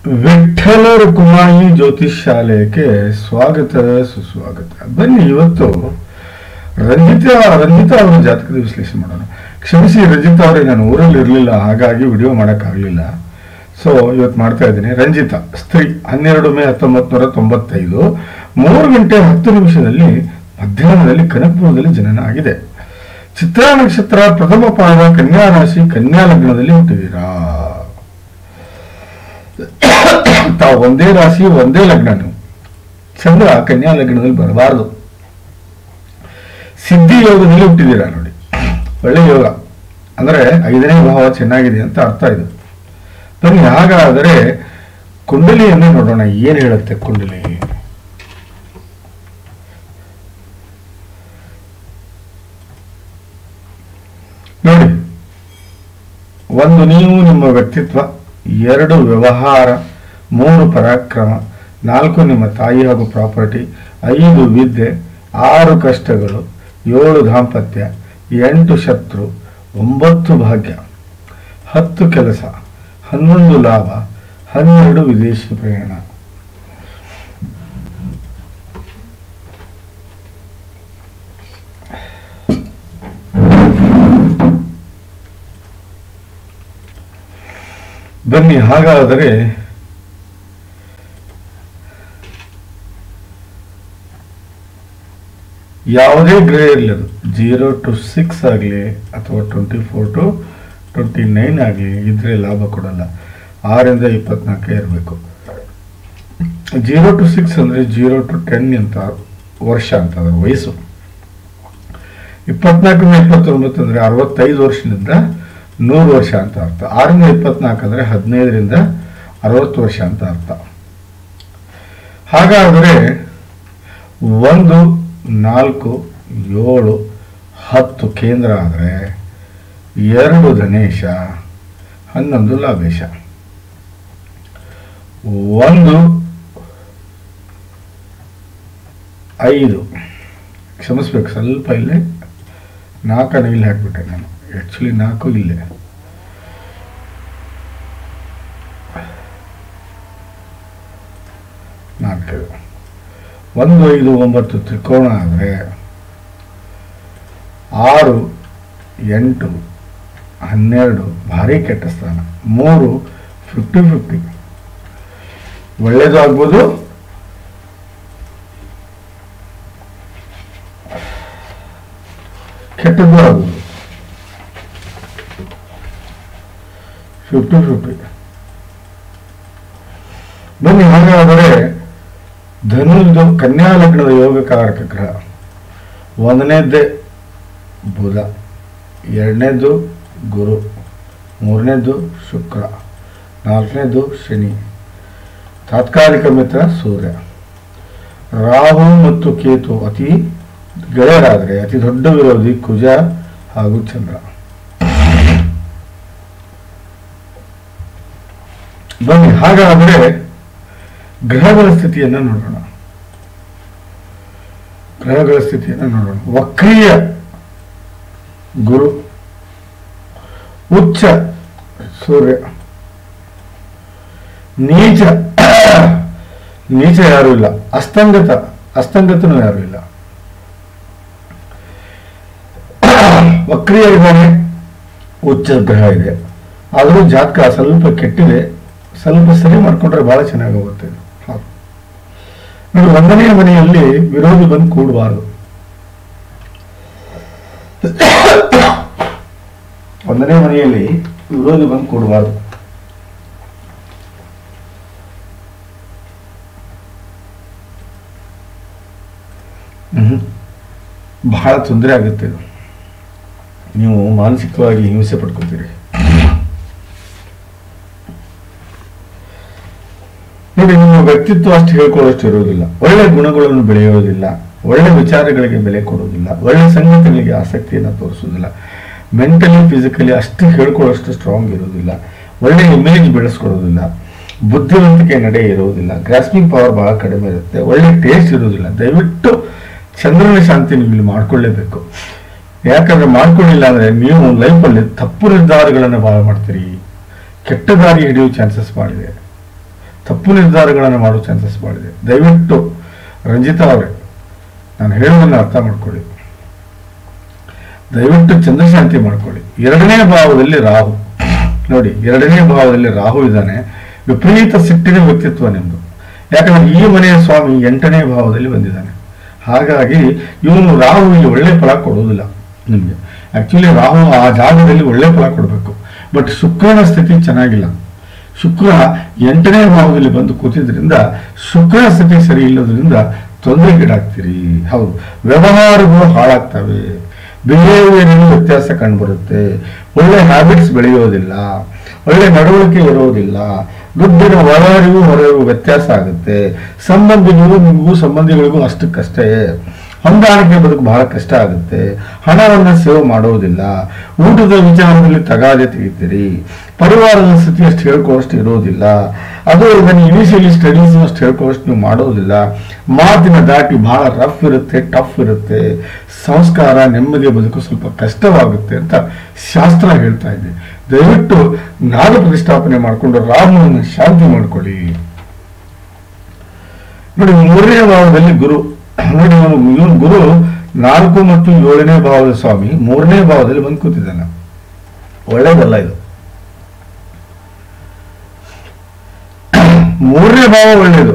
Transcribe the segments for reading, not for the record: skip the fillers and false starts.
ವಿಠ್ಠಲ ರುಕ್ಮಾಯಿ ಜ್ಯೋತಿಷ್ ಶಾಲೆಗೆ ಸ್ವಾಗತ ಸುಸ್ವಾಗತ. ಬನ್ನಿ, ಇವತ್ತು ರಂಜಿತಾ ಅವರ ಜಾತಕದ ವಿಶ್ಲೇಷಣೆ ಮಾಡೋಣ. ಕ್ಷಮಿಸಿ ರಂಜಿತಾ ಅವರೇ, ನಾನು ಊರಲ್ಲಿ ಇರಲಿಲ್ಲ, ಹಾಗಾಗಿ ವಿಡಿಯೋ ಮಾಡೋಕ್ಕಾಗಲಿಲ್ಲ. ಸೊ ಇವತ್ತು ಮಾಡ್ತಾ ಇದ್ದೀನಿ. ರಂಜಿತಾ ಸ್ತ್ರೀ, 12 ಮೇ 1995 3:10 ಮಧ್ಯಾಹ್ನದಲ್ಲಿ ಕನಕಪುರದಲ್ಲಿ ಜನನ ಆಗಿದೆ. ಚಿತ್ರಾ ನಕ್ಷತ್ರ, ಪ್ರಥಮ ಪಾದ, ಕನ್ಯಾ ರಾಶಿ, ಕನ್ಯಾ ಲಗ್ನದಲ್ಲಿ ಹುಟ್ಟಿದ್ದೀರಾ. ತಾವು ಒಂದೇ ರಾಶಿ ಒಂದೇ ಲಗ್ನ. ನೀವು ಚಂದ್ರ ಕನ್ಯಾ ಲಗ್ನದಲ್ಲಿ ಬರಬಾರದು. ಸಿದ್ಧಿ ಯೋಗದಲ್ಲಿ ಹುಟ್ಟಿದ್ದೀರಾ ನೋಡಿ, ಒಳ್ಳೆ ಯೋಗ. ಅಂದ್ರೆ 5ನೇ ಭಾವ ಚೆನ್ನಾಗಿದೆ ಅಂತ ಅರ್ಥ ಇದು. ಬನ್ನಿ, ಹಾಗಾದರೆ ಕುಂಡಲಿಯನ್ನು ನೋಡೋಣ. ಏನ್ ಹೇಳುತ್ತೆ ಕುಂಡಲಿ? ನೋಡಿ, 1 ನೀವು ನಿಮ್ಮ ವ್ಯಕ್ತಿತ್ವ, 2 ವ್ಯವಹಾರ, 3 ಪರಾಕ್ರಮ, 4 ನಿಮ್ಮ ತಾಯಿ ಹಾಗೂ ಪ್ರಾಪರ್ಟಿ, 5 ವಿದ್ಯೆ, 6 ಕಷ್ಟಗಳು, 7 ದಾಂಪತ್ಯ, 8 ಶತ್ರು, 9 ಭಾಗ್ಯ, 10 ಕೆಲಸ, 11 ಲಾಭ, 12 ವಿದೇಶಿ ಪ್ರಯಾಣ. ಬನ್ನಿ, ಹಾಗಾದರೆ ಯಾವುದೇ ಗ್ರಹ ಇರಲಿ, ಅದು 0 to 6 ಆಗಲಿ ಅಥವಾ 24 to 29 ಆಗಲಿ ಇದ್ರೆ ಲಾಭ ಕೊಡಲ್ಲ. 6ರಿಂದ 24 ಇರಬೇಕು. 0 to 6 ಅಂದರೆ 0 to 10 ಅಂತ ವರ್ಷ ಅಂತ ಅದರ ವಯಸ್ಸು. 24ರಿಂದ 29 ಅಂದರೆ 65 ವರ್ಷದಿಂದ 100 ವರ್ಷ ಅಂತ ಅರ್ಥ. 6ರಿಂದ 24 ಅಂದರೆ 15ರಿಂದ 60 ವರ್ಷ ಅಂತ ಅರ್ಥ. ಹಾಗಾದರೆ 1, 4, 7, 10 ಕೇಂದ್ರ ಆದರೆ 2 ಧನೇಶ, 11 ಲಾಭೇಶ. 1, 5 ಕ್ಷಮಿಸ್ಬೇಕು, ಸ್ವಲ್ಪ ಇಲ್ಲೇ 4 ಇಲ್ಲಿ ಹಾಕ್ಬಿಟ್ಟೆ ನಾನು. ಆಕ್ಚುಲಿ 4 ಇಲ್ಲೇ. 4, 1, 5, 9 ತ್ರಿಕೋಣ ಆದರೆ 6, 8, 12 ಭಾರಿ ಕೆಟ್ಟ ಸ್ಥಾನ. 3 50-50, ಒಳ್ಳೇದು ಆಗ್ಬೋದು, ಕೆಟ್ಟದ್ದು ಆಗ್ಬೋದು. 50-50. ಬನ್ನಿ, ಹಾಗಾದರೆ ಧನುರ್ದು ಕನ್ಯಾ ಲಗ್ನದ ಯೋಗಕಾರಕ ಗ್ರಹ 1ನೇದ್ದೇ ಬುಧ, 2ನೇದು ಗುರು, 3ನೇದು ಶುಕ್ರ, 4ನೇದು ಶನಿ, ತಾತ್ಕಾಲಿಕ ಮಿತ್ರ ಸೂರ್ಯ. ರಾಹು ಮತ್ತು ಕೇತು ಅತಿ ಗೆಳೆಯರಾದರೆ ಅತಿ ದೊಡ್ಡ ವಿರೋಧಿ ಕುಜ ಹಾಗೂ ಚಂದ್ರ. ಬನ್ನಿ, ಹಾಗಾದರೆ ಗ್ರಹಗಳ ಸ್ಥಿತಿಯನ್ನು ನೋಡೋಣ. ವಕ್ರೀಯ ಗುರು, ಉಚ್ಚ ಸೂರ್ಯ, ನೀಚ ಯಾರೂ ಇಲ್ಲ, ಅಸ್ತಂಗತನೂ ಯಾರೂ ಇಲ್ಲ. ವಕ್ರೀಯ ಇದ್ದಾನೆ, ಉಚ್ಚ ಗ್ರಹ ಇದೆ, ಆದರೂ ಜಾತಕ ಸ್ವಲ್ಪ ಕೆಟ್ಟಿದೆ. ಸ್ವಲ್ಪ ಸರಿ ಮಾಡ್ಕೊಂಡ್ರೆ ಬಹಳ ಚೆನ್ನಾಗಿ ಹೋಗುತ್ತೆ. ನೋಡಿ, 1ನೇ ಮನೆಯಲ್ಲಿ ವಿರೋಧಿ ಬಂದು ಕೂಡಬಾರದು. 1ನೇ ಮನೆಯಲ್ಲಿ ವಿರೋಧಿ ಬಂದು ಕೂಡಬಾರದು. ಬಹಳ ತೊಂದರೆ ಆಗುತ್ತೆ. ನೀವು ಮಾನಸಿಕವಾಗಿ ಹಿಂಸೆ ಪಡ್ಕೊತೀರಿ. ನೋಡಿ, ನಿಮ್ಮ ವ್ಯಕ್ತಿತ್ವ ಅಷ್ಟು ಹೇಳ್ಕೊಳ್ಳೋಷ್ಟು ಇರೋದಿಲ್ಲ. ಒಳ್ಳೆ ಗುಣಗಳನ್ನು ಬೆಳೆಯೋದಿಲ್ಲ, ಒಳ್ಳೆ ವಿಚಾರಗಳಿಗೆ ಬೆಲೆ ಕೊಡೋದಿಲ್ಲ, ಒಳ್ಳೆ ಸಂಗತಿಗಳಿಗೆ ಆಸಕ್ತಿಯನ್ನು ತೋರಿಸೋದಿಲ್ಲ. ಮೆಂಟಲಿ ಫಿಸಿಕಲಿ ಅಷ್ಟು ಹೇಳ್ಕೊಳ್ಳೋಷ್ಟು ಸ್ಟ್ರಾಂಗ್ ಇರೋದಿಲ್ಲ. ಒಳ್ಳೆ ಇಮೇಜ್ ಬೆಳೆಸ್ಕೊಡೋದಿಲ್ಲ, ಬುದ್ಧಿವಂತಿಕೆ ನಡೆ ಇರೋದಿಲ್ಲ, ಗ್ರಾಸ್ಪಿಂಗ್ ಪವರ್ ಬಹಳ ಕಡಿಮೆ ಇರುತ್ತೆ, ಒಳ್ಳೆ ಟೇಸ್ಟ್ ಇರೋದಿಲ್ಲ. ದಯವಿಟ್ಟು ಚಂದ್ರನ ಶಾಂತಿ ನೀವು ಇಲ್ಲಿ ಮಾಡ್ಕೊಳ್ಳೇಬೇಕು. ಯಾಕಂದ್ರೆ ಮಾಡ್ಕೊಳ್ಳಿಲ್ಲ ಅಂದ್ರೆ ನೀವು ಲೈಫಲ್ಲಿ ತಪ್ಪು ನಿರ್ಧಾರಗಳನ್ನು ಬಹಳ ಮಾಡ್ತೀರಿ, ಕೆಟ್ಟ ದಾರಿ ಹಿಡಿಯೋ ಚಾನ್ಸಸ್ ಮಾಡಿದೆ. ತಪ್ಪು ನಿರ್ಧಾರಗಳನ್ನು ಮಾಡೋ ಚಾನ್ಸಸ್ ಮಾಡಿದೆ. ದಯವಿಟ್ಟು ರಂಜಿತಾ ಅವರೇ, ನಾನು ಹೇಳೋದನ್ನು ಅರ್ಥ ಮಾಡ್ಕೊಳ್ಳಿ. ದಯವಿಟ್ಟು ಚಂದ್ರಶಾಂತಿ ಮಾಡ್ಕೊಳ್ಳಿ. 2ನೇ ಭಾವದಲ್ಲಿ ರಾಹು ನೋಡಿ, 2ನೇ ಭಾವದಲ್ಲಿ ರಾಹು ಇದ್ದಾನೆ. ವಿಪರೀತ ಸಿಟ್ಟಿನ ವ್ಯಕ್ತಿತ್ವ ನಿಮ್ದು. ಯಾಕಂದ್ರೆ ಈ ಮನೆಯ ಸ್ವಾಮಿ 8ನೇ ಭಾವದಲ್ಲಿ ಬಂದಿದ್ದಾನೆ. ಹಾಗಾಗಿ ಇವನು ರಾಹು ಇಲ್ಲಿ ಒಳ್ಳೆ ಫಲ ಕೊಡುವುದಿಲ್ಲ ನಿಮಗೆ. ಆಕ್ಚುಲಿ ರಾಹು ಆ ಜಾಗದಲ್ಲಿ ಒಳ್ಳೆ ಫಲ ಕೊಡಬೇಕು. ಬಟ್ ಶುಕ್ರನ ಸ್ಥಿತಿ ಚೆನ್ನಾಗಿಲ್ಲ. ಶುಕ್ರ 8ನೇ ಭಾವದಲ್ಲಿ ಬಂದು ಕೂತಿದ್ರಿಂದ ಶುಕ್ರನ ಸ್ಥಿತಿ ಸರಿ ಇಲ್ಲದ್ರಿಂದ ತೊಂದರೆಗೀಡಾಗ್ತೀರಿ. ಹೌದು, ವ್ಯವಹಾರಗಳು ಹಾಳಾಗ್ತವೆ, ಬಿಹೇವಿಯರ್ ವ್ಯತ್ಯಾಸ ಕಂಡುಬರುತ್ತೆ, ಒಳ್ಳೆ ಹ್ಯಾಬಿಟ್ಸ್ ಬೆಳೆಯೋದಿಲ್ಲ, ಒಳ್ಳೆ ನಡವಳಿಕೆ ಇರೋದಿಲ್ಲ, ದುಡ್ಡಿನ ಒಳಹರಿವು ಹೊರಹರಿವು ವ್ಯತ್ಯಾಸ ಆಗುತ್ತೆ. ನಿಮಗೂ ಸಂಬಂಧಿಗಳಿಗೂ ಅಷ್ಟಕ್ಕಷ್ಟೇ. ಹೊಂದಾಣಿಕೆ ಬದುಕು ಬಹಳ ಕಷ್ಟ ಆಗುತ್ತೆ. ಹಣವನ್ನು ಸೇವ್ ಮಾಡೋದಿಲ್ಲ. ಊಟದ ವಿಚಾರದಲ್ಲಿ ತಗಾದೆ ತೆಗಿತೀರಿ. ಪರಿವಾರದ ಸ್ಥಿತಿ ಅಷ್ಟು ಹೇಳ್ಕೊಳ್ಳೋಷ್ಟು ಇರೋದಿಲ್ಲ. ಅದು ಇದನ್ನು ಇನಿಷಿಯಲಿ ಸ್ಟಡೀಸ್ ಅಷ್ಟು ಹೇಳ್ಕೊಳ್ಳೋಷ್ಟು ನೀವು ಮಾಡೋದಿಲ್ಲ. ಮಾತಿನ ದಾಟಿ ಬಹಳ ರಫ್ ಇರುತ್ತೆ, ಟಫ್ ಇರುತ್ತೆ. ಸಂಸ್ಕಾರ ನೆಮ್ಮದಿಯ ಬದುಕು ಸ್ವಲ್ಪ ಕಷ್ಟವಾಗುತ್ತೆ ಅಂತ ಶಾಸ್ತ್ರ ಹೇಳ್ತಾ ಇದೆ. ದಯವಿಟ್ಟು ನಾದ ಪ್ರತಿಷ್ಠಾಪನೆ ಮಾಡಿಕೊಂಡು ರಾಮನನ್ನು ಶಾಂತಿ ಮಾಡ್ಕೊಳ್ಳಿ. ನೋಡಿ, 3ನೇ ಭಾವದಲ್ಲಿ ಗುರು ನೋಡಿ, ಇವನು ಗುರು 4 ಮತ್ತು 7ನೇ ಭಾವದ ಸ್ವಾಮಿ 3ನೇ ಭಾವದಲ್ಲಿ ಬಂದು ಕೂತಿದ್ದಾನೆ. ಒಳ್ಳೇದಲ್ಲ ಇದು. 3ನೇ ಭಾವ ಒಳ್ಳೇದು.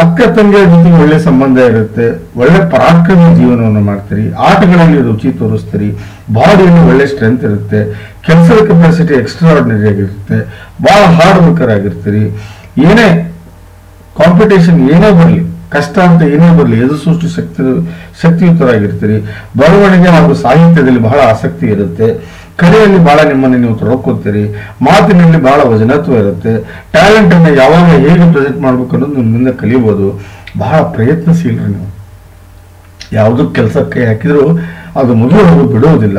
ಅಕ್ಕ ತಂಗಿಯ ಜೊತೆಗೆ ಒಳ್ಳೆ ಸಂಬಂಧ ಇರುತ್ತೆ. ಒಳ್ಳೆ ಪರಾಕ್ರಮಿ ಜೀವನವನ್ನು ಮಾಡ್ತೀರಿ. ಆಟಗಳಲ್ಲಿ ರುಚಿ ತೋರಿಸ್ತೀರಿ. ಬಾಡಿಯಲ್ಲಿ ಒಳ್ಳೆ ಸ್ಟ್ರೆಂತ್ ಇರುತ್ತೆ. ಕೆಲಸದ ಕೆಪಾಸಿಟಿ ಎಕ್ಸ್ಟ್ರಾರ್ಡಿನರಿ ಆಗಿರುತ್ತೆ. ಬಹಳ ಹಾರ್ಡ್ ವರ್ಕರ್ ಆಗಿರ್ತೀರಿ. ಏನೇ ಕಾಂಪಿಟೇಷನ್ ಏನೇ ಬರಲಿ, ಕಷ್ಟ ಅಂತ ಏನೇ ಬರಲಿ ಎದುರಿಸುವಷ್ಟು ಶಕ್ತಿಯುತರಾಗಿರ್ತೀರಿ. ಬರವಣಿಗೆ ಹಾಗೂ ಸಾಹಿತ್ಯದಲ್ಲಿ ಬಹಳ ಆಸಕ್ತಿ ಇರುತ್ತೆ. ಕಲೆಯಲ್ಲಿ ಬಹಳ ನಿಮ್ಮನ್ನು ನೀವು ತೊಡಕೋತೀರಿ. ಮಾತಿನಲ್ಲಿ ಬಹಳ ವಜನತ್ವ ಇರುತ್ತೆ. ಟ್ಯಾಲೆಂಟ್ ಅನ್ನು ಯಾವಾಗ ಹೇಗೆ ಪ್ರೆಸೆಂಟ್ ಮಾಡ್ಬೇಕು ಅನ್ನೋದು ನಿಮ್ಮಿಂದ ಕಲಿಬಹುದು. ಬಹಳ ಪ್ರಯತ್ನಶೀಲರು ನೀವು. ಯಾವುದಕ್ಕೆ ಕೆಲಸ ಕೈ ಹಾಕಿದ್ರು ಅದು ಮುಗಿಯುವುದು ಬಿಡುವುದಿಲ್ಲ.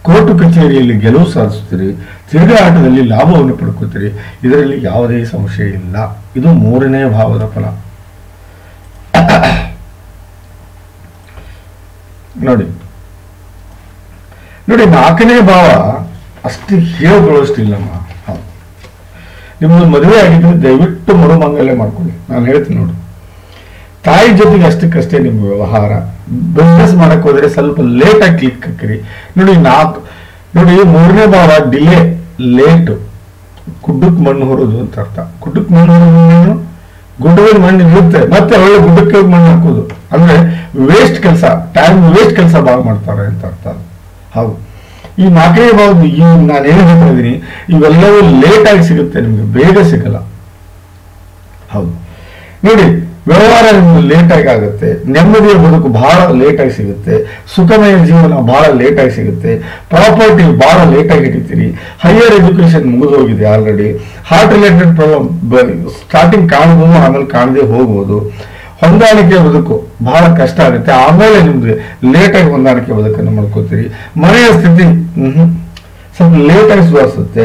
ಕೋರ್ಟು ಕಚೇರಿಯಲ್ಲಿ ಗೆಲುವು ಸಾಧಿಸುತ್ತೀರಿ. ತಿರುಗಾಟದಲ್ಲಿ ಲಾಭವನ್ನು ಪಡ್ಕೋತೀರಿ. ಇದರಲ್ಲಿ ಯಾವುದೇ ಸಂಶಯ ಇಲ್ಲ. ಇದು 3ನೇ ಭಾವದ ಫಲ. ನೋಡಿ, 4ನೇ ಭಾವ ಅಷ್ಟು ಹೇಳ್ಕೊಳ್ಳೋಷ್ಟಿಲ್ಲಮ್ಮ. ನಿಮ್ದು ಮದುವೆ ಆಗಿದ್ರೆ ದಯವಿಟ್ಟು ಮರುಮಂಗಲ್ಯ ಮಾಡ್ಕೊಳ್ಳಿ. ನಾನು ಹೇಳ್ತೀನಿ ನೋಡಿ, ತಾಯಿ ಜೊತೆಗೆ ಅಷ್ಟಕ್ಕಷ್ಟೇ ನಿಮ್ಮ ವ್ಯವಹಾರ. ಬಿಸ್ನೆಸ್ ಮಾಡಕ್ ಹೋದ್ರೆ ಸ್ವಲ್ಪ ಲೇಟ್ ಆಗಿ ಕ್ಲಿಕ್ ಹಾಕಿರಿ. ನೋಡಿ 3ನೇ ಭಾವ ಡಿಲೇ, ಲೇಟ್. ಗುಡ್ಡಕ್ಕೆ ಮಣ್ಣು ಹೊರೋದು ಅಂತ ಅರ್ಥ. ಗುಡ್ಡಕ್ಕೆ ಮಣ್ಣು ಹೊರೋದು, ಗುಡ್ಡದಲ್ಲಿ ಮಣ್ಣು ಇರುತ್ತೆ, ಮತ್ತೆ ಒಳ್ಳೆ ಗುಡ್ಡಕ್ಕೆ ಮಣ್ಣು ಹಾಕೋದು ಅಂದ್ರೆ ವೇಸ್ಟ್ ಕೆಲಸ, ಟೈಮ್ ವೇಸ್ಟ್ ಕೆಲಸ ಭಾಳ ಮಾಡ್ತಾರೆ ಅಂತ ಅರ್ಥ. ಹೌದು, ಈ 4ನೇ ಭಾವದ ನಾನು ಏನು ಹೇಳ್ತಾ ಇದ್ದೀನಿ, ಇವೆಲ್ಲವೂ ಲೇಟ್ ಆಗಿ ಸಿಗುತ್ತೆ, ನಿಮ್ಗೆ ಬೇಗ ಸಿಗಲ್ಲ. ಹೌದು ನೋಡಿ, ವ್ಯವಹಾರ ನಿಮ್ಗೆ ಲೇಟ್ ಆಗಿ ಆಗುತ್ತೆ. ನೆಮ್ಮದಿಯ ಬದುಕು ಬಹಳ ಲೇಟ್ ಆಗಿ ಸಿಗುತ್ತೆ. ಸುಖಮಯ ಜೀವನ ಬಹಳ ಲೇಟ್ ಆಗಿ ಸಿಗುತ್ತೆ. ಪ್ರಾಪರ್ಟಿ ಬಹಳ ಲೇಟ್ ಆಗಿ ಹಿಡಿತೀರಿ. ಹೈಯರ್ ಎಜುಕೇಶನ್ ಮುಗಿದೋಗಿದೆ already. Heart related problem starting ಕಾಣಬಹುದು, ಆಮೇಲೆ ಕಾಣದೆ ಹೋಗ್ಬೋದು. ಹೊಂದಾಣಿಕೆ ಬದುಕು ಬಹಳ ಕಷ್ಟ ಆಗುತ್ತೆ. ಆಮೇಲೆ ನಿಮ್ಗೆ ಲೇಟ್ ಆಗಿ ಹೊಂದಾಣಿಕೆ ಬದುಕನ್ನು ಮಾಡ್ಕೋತೀರಿ. ಮನೆಯ ಸ್ಥಿತಿ ಸ್ವಲ್ಪ ಲೇಟ್ ಆಗಿ ಸುಧಾರಿಸುತ್ತೆ.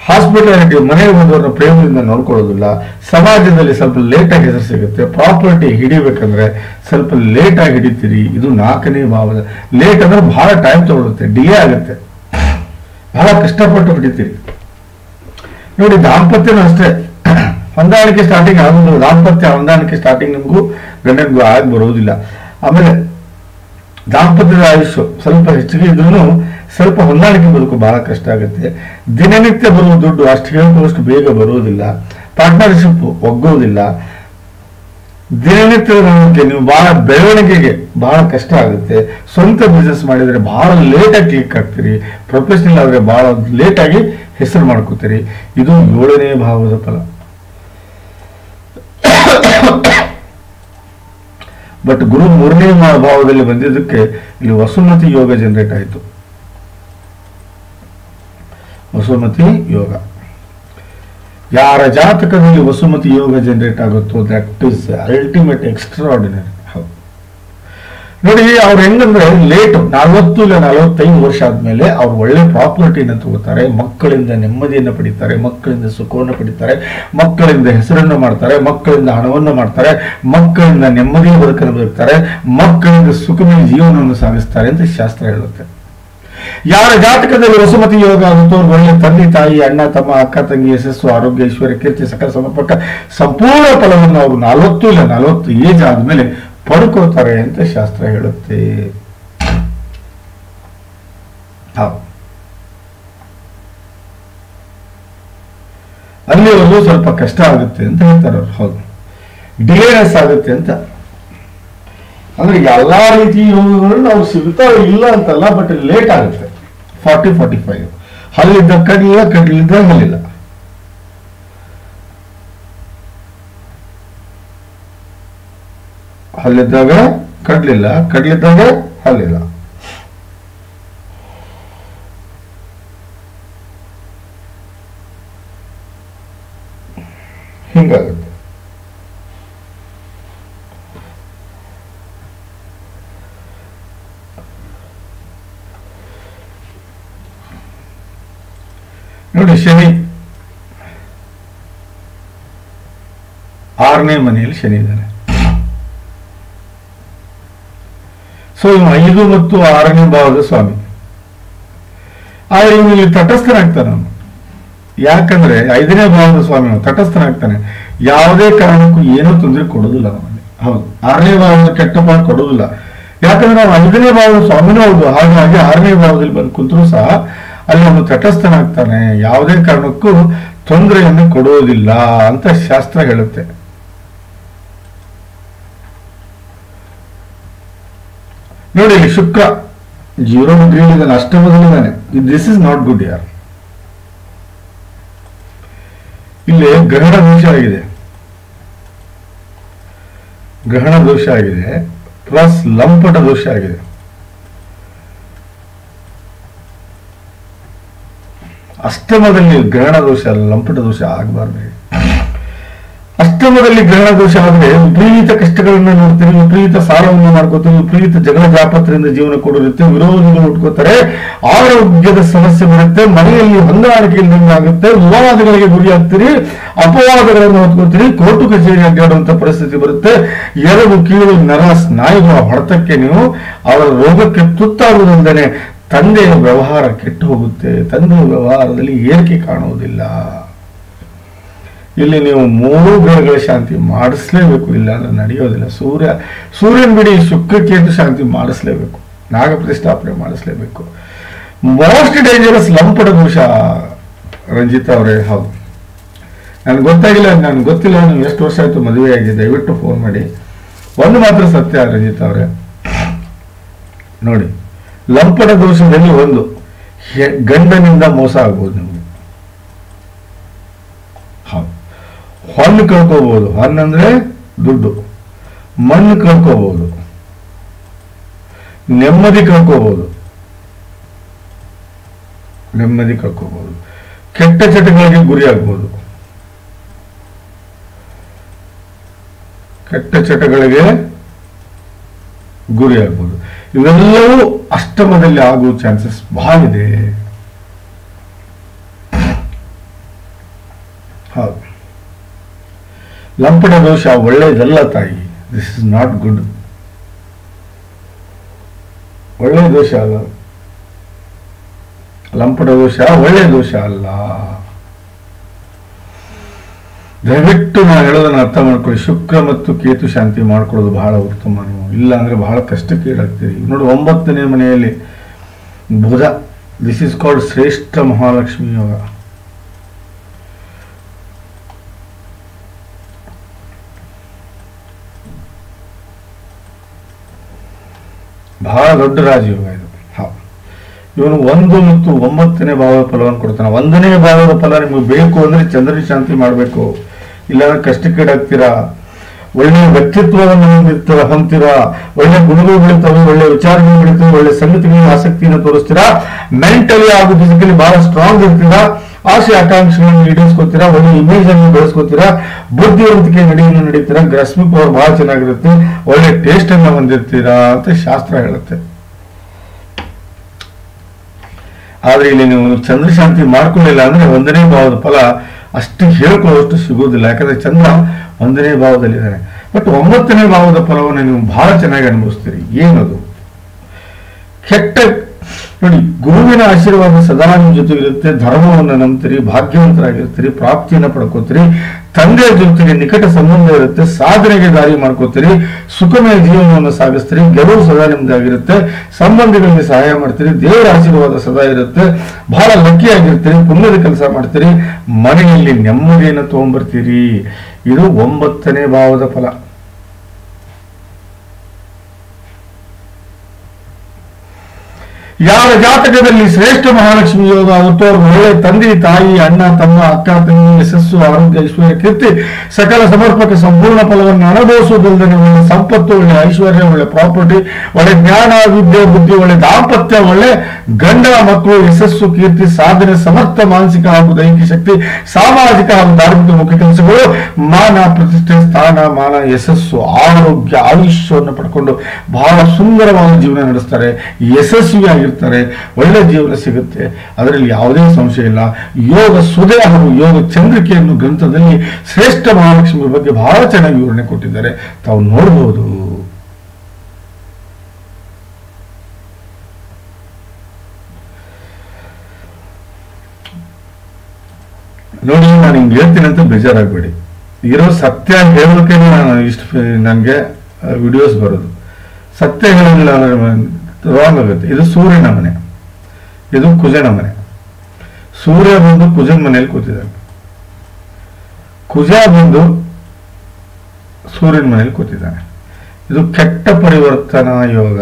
ಹಾಸ್ಪಿಟಾಲಿಟಿ, ಮನೆಗೆ ಬಂದವ್ರನ್ನ ಪ್ರೇಮದಿಂದ ನೋಡ್ಕೊಳ್ಳೋದಿಲ್ಲ. ಸಮಾಜದಲ್ಲಿ ಸ್ವಲ್ಪ ಲೇಟ್ ಆಗಿ ಹೆಸರು ಸಿಗುತ್ತೆ. ಪ್ರಾಪರ್ಟಿ ಹಿಡಿಬೇಕಂದ್ರೆ ಸ್ವಲ್ಪ ಲೇಟ್ ಆಗಿ ಹಿಡಿತೀರಿ. ಇದು 4ನೇ ಭಾವದ. ಲೇಟ್ ಅಂದ್ರೆ ಬಹಳ ಟೈಮ್ ತಗೊಳುತ್ತೆ, ಡಿಲೇ ಆಗುತ್ತೆ, ಬಹಳ ಕಷ್ಟಪಟ್ಟು ಹಿಡಿತೀರಿ. ನೋಡಿ, ದಾಂಪತ್ಯನೂ ಅಷ್ಟೇ. ಹೊಂದಾಣಿಕೆ ಸ್ಟಾರ್ಟಿಂಗ್ ಆಗೋದು, ದಾಂಪತ್ಯ ಹೊಂದಾಣಿಕೆ ಸ್ಟಾರ್ಟಿಂಗ್ ನಿಮಗೂ ಗಂಡನಿಗೂ ಆಗಿ ಬರುವುದಿಲ್ಲ. ಆಮೇಲೆ ದಾಂಪತ್ಯದ ಆಯುಷ್ಯ ಸ್ವಲ್ಪ ಹೆಚ್ಚಿಗೆ ಇದ್ರೂ ಸ್ವಲ್ಪ ಹೊಂದಾಣಿಕೆ ಬದುಕು ಬಹಳ ಕಷ್ಟ ಆಗುತ್ತೆ. ದಿನನಿತ್ಯ ಬರುವ ದುಡ್ಡು ಅಷ್ಟು ಹೇಳ್ಕೊಳ್ಳೋಷ್ಟು ಬೇಗ ಬರುವುದಿಲ್ಲ. ಪಾರ್ಟ್ನರ್ಶಿಪ್ ಒಗ್ಗೋದಿಲ್ಲ. ದಿನನಿತ್ಯದ ನಂಬಿಕೆ, ನೀವು ಬಹಳ ಬೆಳವಣಿಗೆಗೆ ಬಹಳ ಕಷ್ಟ ಆಗುತ್ತೆ. ಸ್ವಂತ ಬಿಸ್ನೆಸ್ ಮಾಡಿದ್ರೆ ಬಹಳ ಲೇಟ್ ಆಗಿ ಕ್ಲಿಕ್ ಆಗ್ತೀರಿ. ಪ್ರೊಫೆಷನಲ್ ಆದ್ರೆ ಬಹಳ ಲೇಟ್ ಆಗಿ ಹೆಸರು ಮಾಡ್ಕೋತೀರಿ. ಇದು 7ನೇ ಭಾವದ ಫಲ. ಬಟ್ ಗುರು 3ನೇ ಭಾವದಲ್ಲಿ ಬಂದಿದ್ದಕ್ಕೆ ಇಲ್ಲಿ ವಸುಮತಿ ಯೋಗ ಜನರೇಟ್ ಆಯಿತು. ವಸುಮತಿ ಯೋಗ ಯಾರ ಜಾತಕದಲ್ಲಿ ವಸುಮತಿ ಯೋಗ ಜನರೇಟ್ ಆಗುತ್ತೋ ದಟ್ ಇಸ್ ಅಲ್ಟಿಮೇಟ್ ಎಕ್ಸ್ಟ್ರಾರ್ಡಿನರಿ. ನೋಡಿ, ಅವ್ರು ಹೆಂಗಂದ್ರೆ ಲೇಟ್ 40 ಇಲ್ಲ 45 ವರ್ಷ ಆದ್ಮೇಲೆ ಅವ್ರು ಒಳ್ಳೆ ಪ್ರಾಪರ್ಟಿನ ತಗೋತಾರೆ. ಮಕ್ಕಳಿಂದ ನೆಮ್ಮದಿಯನ್ನು ಪಡಿತಾರೆ, ಮಕ್ಕಳಿಂದ ಸುಖವನ್ನು ಪಡಿತಾರೆ, ಮಕ್ಕಳಿಂದ ಹೆಸರನ್ನು ಮಾಡ್ತಾರೆ, ಮಕ್ಕಳಿಂದ ಹಣವನ್ನು ಮಾಡ್ತಾರೆ, ಮಕ್ಕಳಿಂದ ನೆಮ್ಮದಿಯ ಬದುಕನ್ನು ಬದುಕ್ತಾರೆ, ಮಕ್ಕಳಿಂದ ಸುಖಮಯ ಜೀವನವನ್ನು ಸಾಗಿಸ್ತಾರೆ ಅಂತ ಶಾಸ್ತ್ರ ಹೇಳುತ್ತೆ. ಯಾರ ಜಾತಕದಲ್ಲಿ ವಸುಮತಿ ಯೋಗ ಆಗುತ್ತೋ ಅವ್ರಿಗೆ ಒಳ್ಳೆ ತಂದೆ ತಾಯಿ ಅಣ್ಣ ತಮ್ಮ ಅಕ್ಕ ತಂಗಿ ಯಶಸ್ಸು ಆರೋಗ್ಯ ಐಶ್ವರ್ಯ ಕೀರ್ತಿ ಸಕಲ ಸಮರ್ಪಕ ಸಂಪೂರ್ಣ ಫಲವನ್ನು ಅವರು 40 ಇಲ್ಲ 40 ಏಜ್ ಆದ್ಮೇಲೆ ಪಡ್ಕೋತಾರೆ ಅಂತ ಶಾಸ್ತ್ರ ಹೇಳುತ್ತೆ. ಅಲ್ಲಿವರೆಗೂ ಸ್ವಲ್ಪ ಕಷ್ಟ ಆಗುತ್ತೆ ಅಂತ ಹೇಳ್ತಾರೆ ಅವ್ರು. ಹೌದು, ಡಿಲೇನೆಸ್ ಆಗುತ್ತೆ ಅಂತ. ಅಂದ್ರೆ ಎಲ್ಲಾ ರೀತಿ ಯೋಗಗಳು ನಾವು ಸಿಗ್ತಾ ಇಲ್ಲ ಅಂತಲ್ಲ, ಬಟ್ ಲೇಟ್ ಆಗುತ್ತೆ. 40-45 ಹಲ್ಲಿದ್ದ ಕಡ್ಲಿಲ್ಲ, ಕಡ್ಲಿದ್ದ ಹಲ್ಲಿಲ್ಲ. ಹಲ್ಲಿದ್ದಾಗ ಕಡ್ಲಿಲ್ಲ, ಕಡ್ಲಿದ್ದಾಗ ಹಲ್ಲಿಲ್ಲ. ಹಿಂಗಾಗುತ್ತೆ. ನೋಡಿ, ಶನಿ 6ನೇ ಮನೆಯಲ್ಲಿ ಶನಿ ಇದ್ದಾನೆ. ಸೊ ಇವು 5 ಮತ್ತು 6ನೇ ಭಾವದ ಸ್ವಾಮಿ. ಆದ್ರೆ ಇವನು ಇಲ್ಲಿ ತಟಸ್ಥನಾಗ್ತಾನೆ. ಅವನು ಯಾಕಂದ್ರೆ 5ನೇ ಭಾವದ ಸ್ವಾಮಿ ತಟಸ್ಥನಾಗ್ತಾನೆ. ಯಾವುದೇ ಕಾರಣಕ್ಕೂ ಏನೂ ತೊಂದರೆ ಕೊಡೋದಿಲ್ಲ ಅವನಿಗೆ. ಹೌದು, 6ನೇ ಭಾವದ ಕೆಟ್ಟ ಭಾವ ಕೊಡೋದಿಲ್ಲ. ಯಾಕಂದ್ರೆ ನಾವು 5ನೇ ಭಾವದ ಸ್ವಾಮಿನೂ ಹೌದು. ಹಾಗಾಗಿ 6ನೇ ಭಾವದಲ್ಲಿ ಬಂದು ಕುಂತರೂ ಸಹ ಅಲ್ಲಿ ಅವನು ತಟಸ್ಥನಾಗ್ತಾನೆ. ಯಾವುದೇ ಕಾರಣಕ್ಕೂ ತೊಂದರೆಯನ್ನು ಕೊಡುವುದಿಲ್ಲ ಅಂತ ಶಾಸ್ತ್ರ ಹೇಳುತ್ತೆ. ನೋಡಿ, ಇಲ್ಲಿ ಶುಕ್ರ 0 ಡಿಗ್ರಿಯಲ್ಲಿ ಅಷ್ಟಮದಲ್ಲಿದ್ದಾನೆ. ದಿಸ್ ಇಸ್ ನಾಟ್ ಗುಡ್ ಯಾರ್. ಇಲ್ಲಿ ಗ್ರಹಣ ದೋಷ ಆಗಿದೆ, ಗ್ರಹಣ ದೋಷ ಆಗಿದೆ, ಪ್ಲಸ್ ಲಂಪಟ ದೋಷ ಆಗಿದೆ. ಅಷ್ಟಮದಲ್ಲಿ ಗ್ರಹಣ ದೋಷ ಅಲ್ಲ, ಲಂಪಟ ದೋಷ ಆಗಬಾರ್ದು. ಅಷ್ಟಮದಲ್ಲಿ ಗ್ರಹಣ ದೋಷ ಆದ್ರೆ ವಿಪರೀತ ಕಷ್ಟಗಳನ್ನ ನೋಡ್ತೀವಿ, ವಿಪರೀತ ಸಾಲವನ್ನು ಮಾಡ್ಕೋತೀವಿ, ವಿಪರೀತ ಜಗಳ ಜಾಪತ್ರೆಯಿಂದ ಜೀವನ ಕೊಡಿರುತ್ತೆ, ವಿರೋಧಿಗಳು ಉಟ್ಕೋತಾರೆ, ಆರೋಗ್ಯದ ಸಮಸ್ಯೆ ಬರುತ್ತೆ, ಮನೆಯಲ್ಲಿ ಹೊಂದಾಣಿಕೆ ಇಲ್ಲದಂಗಾಗುತ್ತೆ, ವಿವಾದಗಳಿಗೆ ಗುರಿಯಾಗ್ತೀರಿ, ಅಪವಾದಗಳನ್ನು ಹೊತ್ಕೋತೀರಿ, ಕೋರ್ಟು ಕಚೇರಿ ಅಡ್ಡಾಡುವಂತ ಪರಿಸ್ಥಿತಿ ಬರುತ್ತೆ. ಎರವು ಕೀಳು ನರ ಸ್ನಾಯುಗಳ ಹೊಡೆತಕ್ಕೆ ನೀವು ಅವರ ರೋಗಕ್ಕೆ ತುತ್ತಾಗುವುದೆಂದರೆ ತಂದೆಯ ವ್ಯವಹಾರ ಕೆಟ್ಟು ಹೋಗುತ್ತೆ. ತಂದೆಯ ವ್ಯವಹಾರದಲ್ಲಿ ಏರಿಕೆ ಕಾಣುವುದಿಲ್ಲ. ಇಲ್ಲಿ ನೀವು 3 ಗ್ರಹಗಳ ಶಾಂತಿ ಮಾಡಿಸ್ಲೇಬೇಕು, ಇಲ್ಲ ಅಂದ್ರೆ ನಡೆಯೋದಿಲ್ಲ. ಸೂರ್ಯನ ಬಿಡಿ, ಶುಕ್ರಕೇತು ಶಾಂತಿ ಮಾಡಿಸ್ಲೇಬೇಕು, ನಾಗ ಪ್ರತಿಷ್ಠಾಪನೆ ಮಾಡಿಸ್ಲೇಬೇಕು. ಮೋಸ್ಟ್ ಡೇಂಜರಸ್ ಲಂಪಟ ದೋಷ ರಂಜಿತಾ ಅವರೇ. ಹೌದು, ನನ್ಗೆ ಗೊತ್ತಾಗಿಲ್ಲ, ನನ್ಗೆ ಗೊತ್ತಿಲ್ಲ ನೀವು ಎಷ್ಟು ವರ್ಷ ಆಯ್ತು ಮದುವೆ ಆಗಿದೆ, ದಯವಿಟ್ಟು ಫೋನ್ ಮಾಡಿ. ಒಂದು ಮಾತ್ರ ಸತ್ಯ ರಂಜಿತಾ ಅವರೇ, ನೋಡಿ, ಲಂಪಟ ದೋಷದಲ್ಲಿ ಒಂದು ಗಂಡನಿಂದ ಮೋಸ ಆಗ್ಬೋದು ನಿಮಗೆ. ಹೌದು, ಹೊನ್ನು ಕಳ್ಕೋಬಹುದು. ಹೊನ್ನಂದ್ರೆ ದುಡ್ಡು. ಮಣ್ಣು ಕಳ್ಕೋಬಹುದು, ನೆಮ್ಮದಿ ಕಳ್ಕೋಬಹುದು, ನೆಮ್ಮದಿ ಕಳ್ಕೋಬಹುದು, ಕೆಟ್ಟ ಚಟಗಳಿಗೆ ಗುರಿ ಆಗ್ಬೋದು, ಕೆಟ್ಟ ಚಟಗಳಿಗೆ ಗುರಿ ಆಗ್ಬೋದು. ಇವೆಲ್ಲವೂ ಅಷ್ಟಮದಲ್ಲಿ ಆಗುವ ಚಾನ್ಸಸ್ ಬಹಳ ಇದೆ. ಹೌದು, ಲಂಪಟ ದೋಷ ಒಳ್ಳೆಯದಲ್ಲ ತಾಯಿ. This is not good. ಒಳ್ಳೆಯ ದೋಷ ಅಲ್ಲ, ಲಂಪಟ ದೋಷ ಒಳ್ಳೆಯ ದೋಷ ಅಲ್ಲ. ದಯವಿಟ್ಟು ನಾನು ಹೇಳೋದನ್ನ ಅರ್ಥ ಮಾಡ್ಕೊಳ್ಳಿ. ಶುಕ್ರ ಮತ್ತು ಕೇತು ಶಾಂತಿ ಮಾಡ್ಕೊಳ್ಳೋದು ಬಹಳ ಉತ್ತಮ. ನೀವು ಇಲ್ಲ ಅಂದ್ರೆ ಬಹಳ ಕಷ್ಟಕ್ಕೆ ಈಡಾಗ್ತೀರಿ. ನೋಡಿ, 9ನೇ ಮನೆಯಲ್ಲಿ ಬುಧ. ದಿಸ್ ಇಸ್ ಕಾಲ್ಡ್ ಶ್ರೇಷ್ಠ ಮಹಾಲಕ್ಷ್ಮಿ ಯೋಗ. ಬಹಳ ದೊಡ್ಡ ರಾಜಯೋಗ ಇದು. ಇವನು 1 ಮತ್ತು 9ನೇ ಭಾವದ ಫಲವನ್ನು ಕೊಡ್ತಾನೆ. 1ನೇ ಭಾವದ ಫಲ ನಿಮಗೆ ಬೇಕು ಅಂದ್ರೆ ಚಂದ್ರನ ಶಾಂತಿ ಮಾಡಬೇಕು, ಇಲ್ಲಾಂದ್ರೆ ಕಷ್ಟಕ್ಕೀಡಾಗ್ತೀರಾ. ಒಳ್ಳೆ ವ್ಯಕ್ತಿತ್ವವನ್ನು ಹೊಂದ್ತೀರಾ, ಒಳ್ಳೆ ಗುಣಗಳು ಬೆಳೀತವೆ, ಒಳ್ಳೆ ವಿಚಾರಗಳು ಬೆಳೀತವೆ, ಒಳ್ಳೆ ಸಂಗತಿಗಳಿಗೆ ಆಸಕ್ತಿಯನ್ನು ತೋರಿಸ್ತೀರಾ, ಮೆಂಟಲಿ ಹಾಗೂ ಫಿಸಿಕಲಿ ಬಹಳ ಸ್ಟ್ರಾಂಗ್ ಇರ್ತೀರಾ, ಆಸೆ ಆಕಾಂಕ್ಷೆಗಳನ್ನು ಈಡೇರಿಸ್ಕೋತೀರಾ, ಒಳ್ಳೆ ಇಮೇಜ್ ಅನ್ನು ಬೆಳೆಸ್ಕೋತೀರಾ, ಬುದ್ಧಿವಂತಿಕೆ ನಡೆಯನ್ನು ನಡೀತೀರಾ, ಗ್ರಾಸ್ಪಿಂಗ್ ಪವರ್ ಬಹಳ ಚೆನ್ನಾಗಿರುತ್ತೆ, ಒಳ್ಳೆ ಟೇಸ್ಟ್ ಅನ್ನು ಹೊಂದಿರ್ತೀರಾ ಅಂತ ಶಾಸ್ತ್ರ ಹೇಳುತ್ತೆ. ಆದ್ರೆ ಇಲ್ಲಿ ನೀವು ಚಂದ್ರಶಾಂತಿ ಮಾಡ್ಕೊಳ್ಳಿಲ್ಲ ಅಂದ್ರೆ 1ನೇ ಭಾವದ ಫಲ ಅಷ್ಟು ಹೇಳ್ಕೊಳ್ಳೋಷ್ಟು ಸಿಗೋದಿಲ್ಲ. ಯಾಕಂದ್ರೆ ಚಂದ್ರ 1ನೇ ಭಾವದಲ್ಲಿದ್ದಾನೆ. ಬಟ್ 9ನೇ ಭಾವದ ಫಲವನ್ನು ನೀವು ಬಹಳ ಚೆನ್ನಾಗಿ ಅನುಭವಿಸ್ತೀರಿ. ಏನದು? ಕೆಟ್ಟ ನೋಡಿ, ಗುರುವಿನ ಆಶೀರ್ವಾದ ಸದಾ ನಿಮ್ಮ ಜೊತೆಗಿರುತ್ತೆ. ಧರ್ಮವನ್ನು ನಂಬ್ತೀರಿ, ಭಾಗ್ಯವಂತರಾಗಿರ್ತೀರಿ, ಪ್ರಾಪ್ತಿಯನ್ನು ಪಡ್ಕೋತೀರಿ, ತಂದೆಯ ಜೊತೆಗೆ ನಿಕಟ ಸಂಬಂಧ ಇರುತ್ತೆ, ಸಾಧನೆಗೆ ದಾರಿ ಮಾಡ್ಕೋತೀರಿ, ಸುಖಮಯ ಜೀವನವನ್ನು ಸಾಗಿಸ್ತೀರಿ, ಗೆಲುವು ಸದಾ ನಿಮ್ದಾಗಿರುತ್ತೆ, ಸಂಬಂಧಿಗಳಿಗೆ ಸಹಾಯ ಮಾಡ್ತೀರಿ, ದೇವರ ಆಶೀರ್ವಾದ ಸದಾ ಇರುತ್ತೆ, ಬಹಳ ಲಕ್ಕಿ ಆಗಿರ್ತೀರಿ, ಪುಣ್ಯದ ಕೆಲಸ ಮಾಡ್ತೀರಿ, ಮನೆಯಲ್ಲಿ ನೆಮ್ಮದಿಯನ್ನು ತಗೊಂಡ್ಬರ್ತೀರಿ. ಇದು 9ನೇ ಭಾವದ ಫಲ. ಯಾರ ಜಾತಕದಲ್ಲಿ ಶ್ರೇಷ್ಠ ಮಹಾಲಕ್ಷ್ಮಿ ಯೋಗ ಆಗುತ್ತೋ ಅವರು ಒಳ್ಳೆ ತಂದೆ, ತಾಯಿ, ಅಣ್ಣ, ತಮ್ಮ, ಅಕ್ಕ, ತಂಗಿ, ಯಶಸ್ಸು, ಆರೋಗ್ಯ, ಐಶ್ವರ್ಯ, ಕೀರ್ತಿ, ಸಕಲ ಸಮರ್ಪಕ ಸಂಪೂರ್ಣ ಫಲವನ್ನು ಅನುಭವಿಸುವುದಲ್ಲದೆ ಒಳ್ಳೆ ಸಂಪತ್ತು, ಒಳ್ಳೆ ಐಶ್ವರ್ಯ, ಒಳ್ಳೆ ಪ್ರಾಪರ್ಟಿ, ಒಳ್ಳೆ ಜ್ಞಾನ, ವಿದ್ಯೆ, ಬುದ್ಧಿ, ಒಳ್ಳೆ ದಾಂಪತ್ಯ, ಒಳ್ಳೆ ಗಂಡ ಮಕ್ಕಳು, ಯಶಸ್ಸು, ಕೀರ್ತಿ, ಸಾಧನೆ, ಸಮರ್ಥ ಮಾನಸಿಕ ಹಾಗೂ ದೈಹಿಕ ಶಕ್ತಿ, ಸಾಮಾಜಿಕ ಹಾಗೂ ಧಾರ್ಮಿಕ ಮುಖ್ಯ ಕೆಲಸಗಳು, ಮಾನ, ಪ್ರತಿಷ್ಠೆ, ಸ್ಥಾನ ಮಾನ, ಯಶಸ್ಸು, ಆರೋಗ್ಯ, ಆಯುಷ್ಯವನ್ನು ಪಡ್ಕೊಂಡು ಬಹಳ ಸುಂದರವಾದ ಜೀವನ ನಡೆಸ್ತಾರೆ, ಯಶಸ್ವಿಯಾಗಿ ಇರ್ತಾರೆ, ಒಳ್ಳೆ ಜೀವನ ಸಿಗುತ್ತೆ. ಅದರಲ್ಲಿ ಯಾವುದೇ ಸಂಶಯ ಇಲ್ಲ. ಯೋಗ ಸುಧೆ ಹಾಗೂ ಯೋಗ ಚಂದ್ರಿಕೆಯನ್ನು ಗ್ರಂಥದಲ್ಲಿ ಶ್ರೇಷ್ಠ ಮಹಾಲಕ್ಷ್ಮಿ ಬಗ್ಗೆ ಬಹಳ ಚೆನ್ನಾಗಿ ವಿವರಣೆ ಕೊಟ್ಟಿದ್ದಾರೆ, ತಾವು ನೋಡಬಹುದು. ನೋಡಿ, ನಾನು ಹಿಂಗೆ ಹೇಳ್ತೀನಿ ಅಂತ ಬೇಜಾರಾಗಬೇಡಿ. ಇರೋ ಸತ್ಯ ಹೇಳೋಕೆ ನಾನು ನನಗೆ ವಿಡಿಯೋಸ್ ಬರೋದು. ಸತ್ಯ ಹೇಳೋದಿಲ್ಲ ರಾಂಗ್ ಆಗುತ್ತೆ. ಇದು ಸೂರ್ಯನ ಮನೆ, ಇದು ಕುಜನ ಮನೆ. ಸೂರ್ಯ ಬಂದು ಕುಜನ ಮನೆಯಲ್ಲಿ ಕೂತಿದ್ದಾನೆ, ಕುಜ ಬಂದು ಸೂರ್ಯನ ಮನೆಯಲ್ಲಿ ಕೂತಿದ್ದಾನೆ. ಇದು ಕೆಟ್ಟ ಪರಿವರ್ತನಾ ಯೋಗ.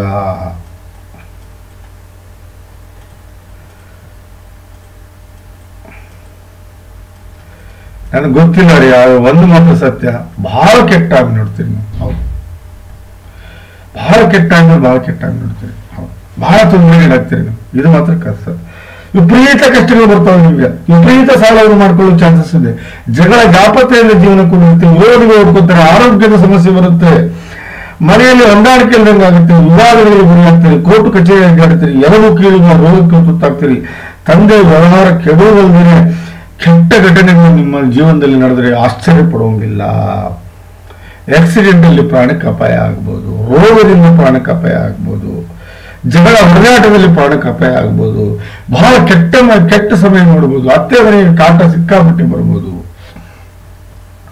ನನಗೆ ಗೊತ್ತಿಲ್ಲ ರೀ, ಒಂದು ಮಾತ್ರ ಸತ್ಯ, ಬಹಳ ಕೆಟ್ಟಾಗಿ ನೋಡ್ತೀರಿ ನೀವು. ಹೌದು, ಬಹಳ ಕೆಟ್ಟಾಗಿ ನೋಡ್ತೀರಿ. ಹೌದು, ಬಹಳ ತೊಂದರೆಗಳಾಗ್ತೀರಿ ನೀವು. ಇದು ಮಾತ್ರ ಕಷ್ಟ. ವಿಪರೀತ ಕಷ್ಟಗಳು ಬರ್ತಾವೆ ನಿಮಗೆ, ವಿಪರೀತ ಸಾಲವನ್ನು ಮಾಡ್ಕೊಳ್ಳೋ ಚಾನ್ಸಸ್ ಇದೆ. ಜಗಳ ದಾಪತ್ಯದಿಂದ ಜೀವನಕ್ಕೂ ಬರುತ್ತೆ, ವಿರೋಧಿಗಳು ಹೊಡ್ಕೊತಾರೆ, ಆರೋಗ್ಯದ ಸಮಸ್ಯೆ ಬರುತ್ತೆ, ಮನೆಯಲ್ಲಿ ಹೊಂದಾಣಿಕೆ ಇಲ್ದಂಗೆ ಆಗುತ್ತೆ, ವಿವಾದಗಳಿಗೆ ಗುರಿಯಾಗ್ತೀರಿ, ಕೋರ್ಟ್ ಕಚೇರಿ ಅಡ್ಡಾಡ್ತೀರಿ, ಎಲವು ಕೀಳುವ ರೋಗಕ್ಕೆ ತುತ್ತಾಗ್ತೀರಿ, ತಂದೆ ವ್ಯವಹಾರ ಕೆಡುವುದಲ್ಲದೆ ಕೆಟ್ಟ ಘಟನೆಗಳು ನಿಮ್ಮ ಜೀವನದಲ್ಲಿ ನಡೆದರೆ ಆಶ್ಚರ್ಯ ಪಡುವಂಗಿಲ್ಲ. ಆಕ್ಸಿಡೆಂಟ್ ಅಲ್ಲಿ ಪ್ರಾಣಕ್ಕೆ ಅಪಾಯ ಆಗ್ಬೋದು, ರೋಗದಿಂದ ಪ್ರಾಣಕ್ಕೆ ಅಪಾಯ ಆಗ್ಬೋದು, ಜಗಳ ಹೊಡೆದಾಟದಲ್ಲಿ ಪ್ರಾಣಕ್ಕೆ ಅಪಾಯ ಆಗ್ಬೋದು, ಬಹಳ ಕೆಟ್ಟ ಸಮಯ ನೋಡ್ಬೋದು, ಅತ್ತೆ ಮನೆಗೆ ಕಾಟ ಸಿಕ್ಕಾಪಟ್ಟೆ ಬರ್ಬೋದು,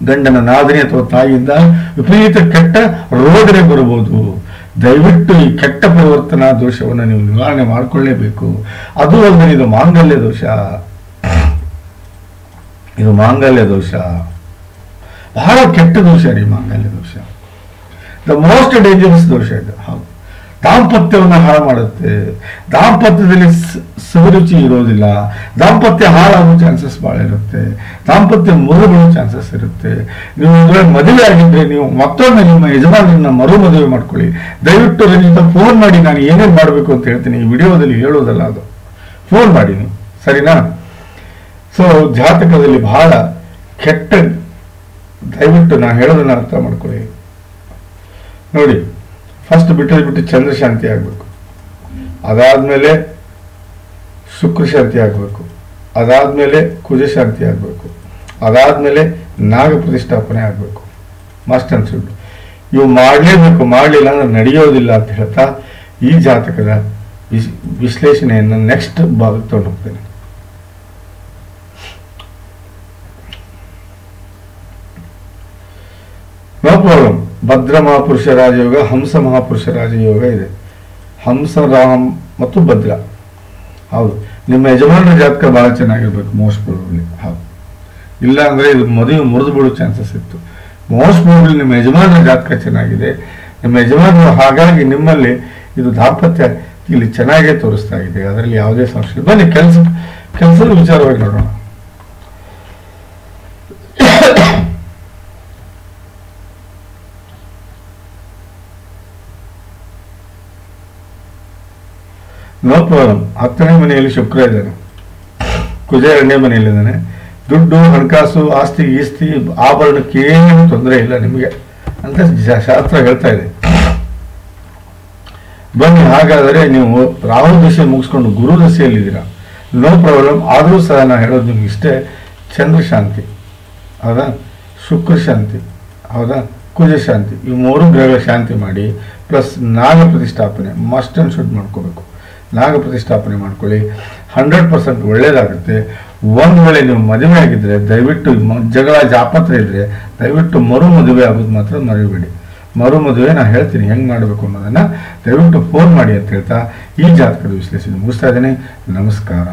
ಗಂಡನ ನಾದನೆ ಅಥವಾ ತಾಯಿಯಿಂದ ವಿಪರೀತ ಕೆಟ್ಟ ರೋಗನೆ ಬರಬಹುದು. ದಯವಿಟ್ಟು ಈ ಕೆಟ್ಟ ಪರಿವರ್ತನಾ ದೋಷವನ್ನು ನೀವು ನಿವಾರಣೆ ಮಾಡಿಕೊಳ್ಳೇಬೇಕು. ಅದು ಅಲ್ಲದೆ ಇದು ಮಾಂಗಲ್ಯ ದೋಷ, ಇದು ಮಾಂಗಲ್ಯ ದೋಷ, ಬಹಳ ಕೆಟ್ಟ ದೋಷ ರೀ ಮಾಂಗಲ್ಯ ದೋಷ. ದ ಮೋಸ್ಟ್ ಡೇಂಜರಸ್ ದೋಷ ಇದು. ಹೌದು, ದಾಂಪತ್ಯವನ್ನು ಹಾಳು ಮಾಡುತ್ತೆ, ದಾಂಪತ್ಯದಲ್ಲಿ ಸವಿರುಚಿ ಇರೋದಿಲ್ಲ, ದಾಂಪತ್ಯ ಹಾಳಾಗೋ ಚಾನ್ಸಸ್ ಭಾಳ ಇರುತ್ತೆ, ದಾಂಪತ್ಯ ಮುರಿದುಬಿಡೋ ಚಾನ್ಸಸ್ ಇರುತ್ತೆ. ನೀವು ಮದುವೆ ಆಗಿದ್ರೆ ನೀವು ಮತ್ತೊಮ್ಮೆ ನಿಮ್ಮ ಯಜಮಾನರನ್ನ ಮರು ಮದುವೆ ಮಾಡ್ಕೊಳ್ಳಿ. ದಯವಿಟ್ಟು ರನಿತ ಫೋನ್ ಮಾಡಿ, ನಾನು ಏನೇನು ಮಾಡಬೇಕು ಅಂತ ಹೇಳ್ತೀನಿ, ಈ ವಿಡಿಯೋದಲ್ಲಿ ಹೇಳೋದಲ್ಲ, ಅದು ಫೋನ್ ಮಾಡಿ ನೀವು, ಸರಿನಾ? ಸೊ ಜಾತಕದಲ್ಲಿ ಬಹಳ ಕೆಟ್ಟ, ದಯವಿಟ್ಟು ನಾನು ಹೇಳೋದನ್ನ ಅರ್ಥ ಮಾಡ್ಕೊಳ್ಳಿ. ನೋಡಿ, ಫಸ್ಟ್ ಬಿಟ್ಟು ಚಂದ್ರ ಶಾಂತಿ ಆಗಬೇಕು, ಅದಾದ್ಮೇಲೆ ಶುಕ್ರ ಶಾಂತಿ ಆಗಬೇಕು, ಅದಾದ್ಮೇಲೆ ಕುಜ ಶಾಂತಿ ಆಗಬೇಕು, ಅದಾದ್ಮೇಲೆ ನಾಗ ಪ್ರತಿಷ್ಠಾಪನೆ ಆಗಬೇಕು. ಮಸ್ಟ್ ಅಂಡ್ ಶುಡ್ ಇವು ಮಾಡಲೇಬೇಕು, ಮಾಡಲಿಲ್ಲ ಅಂದ್ರೆ ನಡೆಯೋದಿಲ್ಲ ಅಂತ ಹೇಳ್ತಾ ಈ ಜಾತಕದ ವಿಶ್ಲೇಷಣೆಯನ್ನು ನೆಕ್ಸ್ಟ್ ಭಾಗಕ್ಕೆ ತಗೊಂಡು ಹೋಗ್ತೇನೆ. No problem. ಭದ್ರ ಮಹಾಪುರುಷ ರಾಜಯೋಗ, ಹಂಸ ಮಹಾಪುರುಷ ರಾಜಯೋಗ ಇದೆ. ಹಂಸ, ರಾಮ್ ಮತ್ತು ಭದ್ರ. ಹೌದು, ನಿಮ್ಮ ಯಜಮಾನರ ಜಾತಕ ಬಹಳ ಚೆನ್ನಾಗಿರ್ಬೇಕು ಮೋಸ್ಟ್ ಪ್ರಾಬಬ್ಲಿ. ಹೌದು, ಇಲ್ಲ ಅಂದ್ರೆ ಇದು ಮದುವೆ ಮುರಿದು ಬಿಡೋ ಚಾನ್ಸಸ್ ಇತ್ತು. ಮೋಸ್ಟ್ ಪ್ರಾಬಬ್ಲಿ ನಿಮ್ಮ ಯಜಮಾನರ ಜಾತಕ ಚೆನ್ನಾಗಿದೆ, ನಿಮ್ಮ ಯಜಮಾನರು, ಹಾಗಾಗಿ ನಿಮ್ಮಲ್ಲಿ ಇದು ದಾಂಪತ್ಯ ಇಲ್ಲಿ ಚೆನ್ನಾಗೇ ತೋರಿಸ್ತಾ ಇದೆ, ಅದರಲ್ಲಿ ಯಾವುದೇ ಸಂಶಯ. ಬನ್ನಿ ಕೆಲಸದ ವಿಚಾರವಾಗಿ ನೋಡೋಣ. No problem. 10ನೇ ಮನೆಯಲ್ಲಿ ಶುಕ್ರ ಇದ್ದಾನೆ, ಕುಜ 2ನೇ ಮನೆಯಲ್ಲಿದ್ದಾನೆ. ದುಡ್ಡು, ಹಣಕಾಸು, ಆಸ್ತಿ ಗೀಸ್ತಿ, ಆಭರಣಕ್ಕೆ ಏನು ತೊಂದರೆ ಇಲ್ಲ ನಿಮಗೆ ಅಂತ ಶಾಸ್ತ್ರ ಹೇಳ್ತಾ ಇದೆ. ಬನ್ನಿ, ಹಾಗಾದರೆ ನೀವು ರಾಹು ದಶೆ ಮುಗಿಸ್ಕೊಂಡು ಗುರು ದಶೆಯಲ್ಲಿದ್ದೀರಾ, ನೋ ಪ್ರಾಬ್ಲಮ್. ಆದರೂ ಸಹ ನಾನು ಹೇಳೋದು ನಿಮ್ಗೆ ಇಷ್ಟೇ, ಚಂದ್ರ ಶಾಂತಿ ಹೌದಾ, ಶುಕ್ರ ಶಾಂತಿ ಹೌದಾ, ಕುಜ ಶಾಂತಿ, ಈ 3 ಗ್ರಹಗಳ ಶಾಂತಿ ಮಾಡಿ, ಪ್ಲಸ್ ನಾಗ ಪ್ರತಿಷ್ಠಾಪನೆ ಮಸ್ಟ್ ಅಂಡ್ ಶುಡ್ ಮಾಡ್ಕೋಬೇಕು. ನಾಗ ಪ್ರತಿಷ್ಠಾಪನೆ ಮಾಡ್ಕೊಳ್ಳಿ. 100% ಒಳ್ಳೇದಾಗುತ್ತೆ. ಒಂದು ವೇಳೆ ನೀವು ಮದುವೆ ಆಗಿದ್ರೆ ದಯವಿಟ್ಟು ಜಗಳ ಜಾಪತ್ರ ಇದ್ರೆ ದಯವಿಟ್ಟು ಮರು ಮದುವೆ ಆಗೋದು ಮಾತ್ರ ಮರಿಬೇಡಿ. ಮರು ಮದುವೆ ನಾನು ಹೇಳ್ತೀನಿ ಹೆಂಗೆ ಮಾಡಬೇಕು ಅನ್ನೋದನ್ನ ದಯವಿಟ್ಟು ಫೋನ್ ಮಾಡಿ ಅಂತ ಹೇಳ್ತಾ ಈ ಜಾತಕದ ವಿಶ್ಲೇಷಣೆ ಮುಗಿಸ್ತಾ ಇದ್ದೇನೆ. ನಮಸ್ಕಾರ.